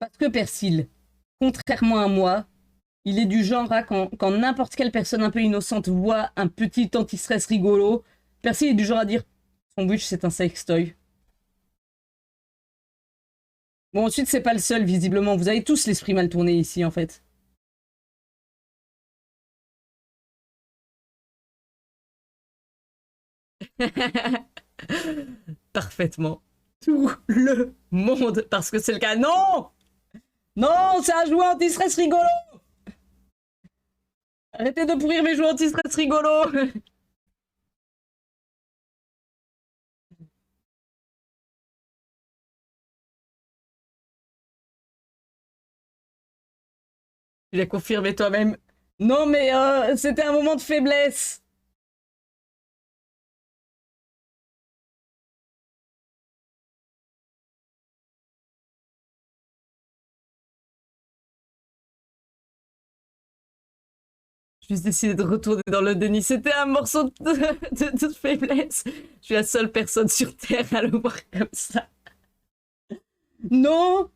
Parce que Persil, contrairement à moi, il est du genre à quand n'importe quelle personne un peu innocente voit un petit anti-stress rigolo, Persil est du genre à dire son Sandwich c'est un sextoy. Bon ensuite c'est pas le seul visiblement, vous avez tous l'esprit mal tourné ici en fait. Parfaitement. Tout le monde, parce que c'est le cas. Non! Non, c'est un jouet anti-stress rigolo! Arrêtez de pourrir mes jouets anti-stress rigolos! Tu l'as confirmé toi-même. Non, mais c'était un moment de faiblesse. J'ai juste décidé de retourner dans le déni. C'était un morceau de faiblesse. Je suis la seule personne sur Terre à le voir comme ça. Non!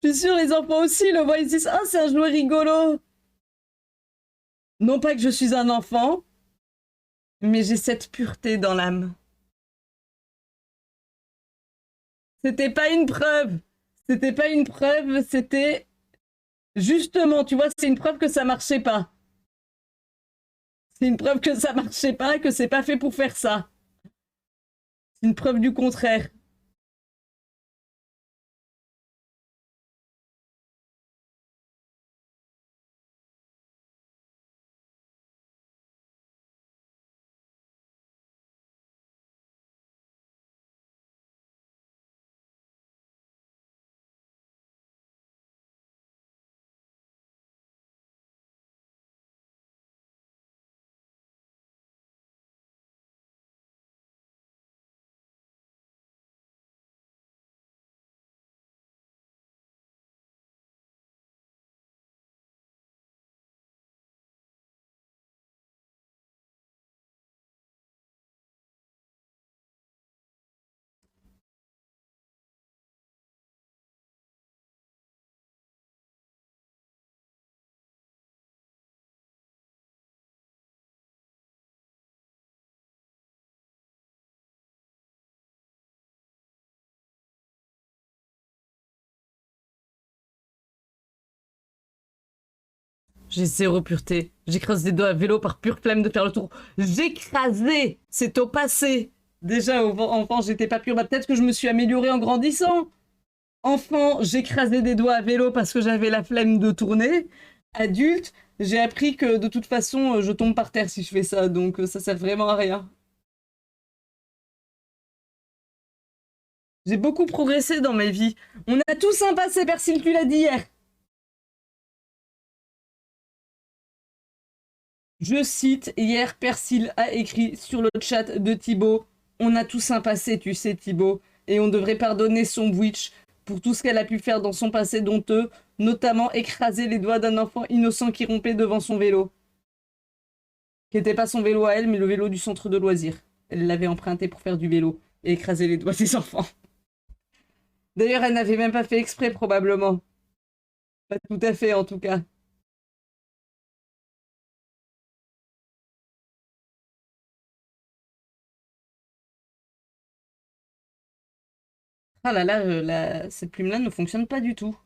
Je suis sûre, les enfants aussi le voient. Ils disent ah, c'est un jouet rigolo. Non pas que je suis un enfant, mais j'ai cette pureté dans l'âme. C'était pas une preuve. C'était pas une preuve, c'était justement, tu vois, c'est une preuve que ça marchait pas. C'est une preuve que ça marchait pas, que c'est pas fait pour faire ça. C'est une preuve du contraire. J'ai zéro pureté. J'écrase des doigts à vélo par pure flemme de faire le tour. J'écrasais. C'est au passé. Déjà, enfant, j'étais pas pure. Bah, peut-être que je me suis améliorée en grandissant. Enfant, j'écrasais des doigts à vélo parce que j'avais la flemme de tourner. Adulte, j'ai appris que de toute façon, je tombe par terre si je fais ça. Donc, ça sert vraiment à rien. J'ai beaucoup progressé dans ma vie. On a tous un passé, Persil, tu l'as dit hier. Je cite, hier, Persil a écrit sur le chat de Thibaut, on a tous un passé, tu sais, Thibaut, et on devrait pardonner son witch pour tout ce qu'elle a pu faire dans son passé douteux, notamment écraser les doigts d'un enfant innocent qui rompait devant son vélo. Qui n'était pas son vélo à elle, mais le vélo du centre de loisirs. Elle l'avait emprunté pour faire du vélo et écraser les doigts des enfants. D'ailleurs, elle n'avait même pas fait exprès, probablement. Pas tout à fait, en tout cas. Ah là là, cette plume-là ne fonctionne pas du tout.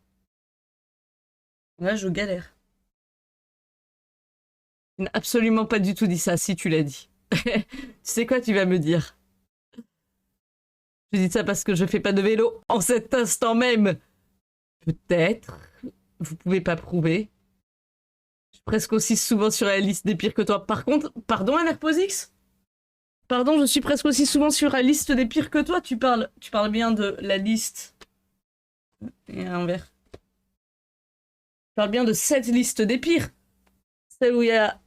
Là, je galère. Tu n'as absolument pas du tout dit ça, si tu l'as dit. Tu sais quoi, tu vas me dire? Je dis ça parce que je fais pas de vélo en cet instant même. Peut-être. Vous pouvez pas prouver. Je suis presque aussi souvent sur la liste des pires que toi. Par contre, pardon, Anerposix? Pardon, je suis presque aussi souvent sur la liste des pires que toi. Tu parles bien de la liste. Et à l'envers. Tu parles bien de cette liste des pires. Celle où il y a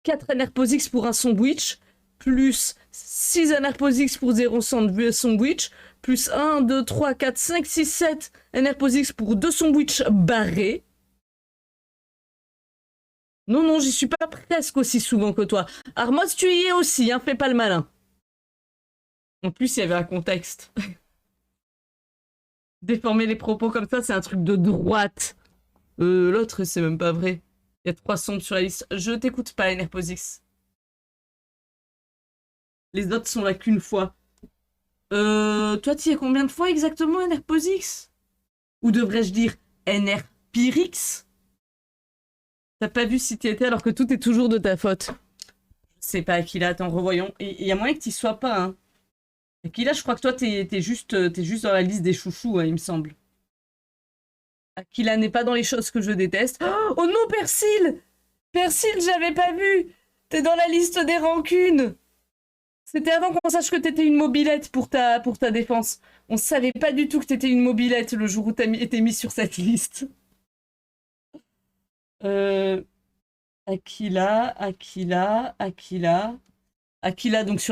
4 Anerposix pour un sandwich, plus 6 Anerposix pour 0 sandwich, plus 1, 2, 3, 4, 5, 6, 7 Anerposix pour 2 sandwichs barrés. Non, non, j'y suis pas presque aussi souvent que toi. Armos, tu y es aussi, hein, fais pas le malin. En plus, il y avait un contexte. Déformer les propos comme ça, c'est un truc de droite. L'autre, c'est même pas vrai. Il y a 3 sons sur la liste. Je t'écoute pas, NRPOSX. Les autres sont là qu'une fois. Toi, tu y es combien de fois exactement, NRPOSX? Ou devrais-je dire NRPIRIX? T'as pas vu si t'y étais alors que tout est toujours de ta faute. Je sais pas, Aquila, attends, revoyons. Il y a moyen que t'y sois pas, hein. Aquila, je crois que toi, t'es juste dans la liste des chouchous, hein, il me semble. Aquila n'est pas dans les choses que je déteste. Oh non, Persil! Persil, j'avais pas vu! T'es dans la liste des rancunes! C'était avant qu'on sache que t'étais une mobilette pour ta défense. On savait pas du tout que t'étais une mobilette le jour où t'as été mis sur cette liste. Aquila, donc sur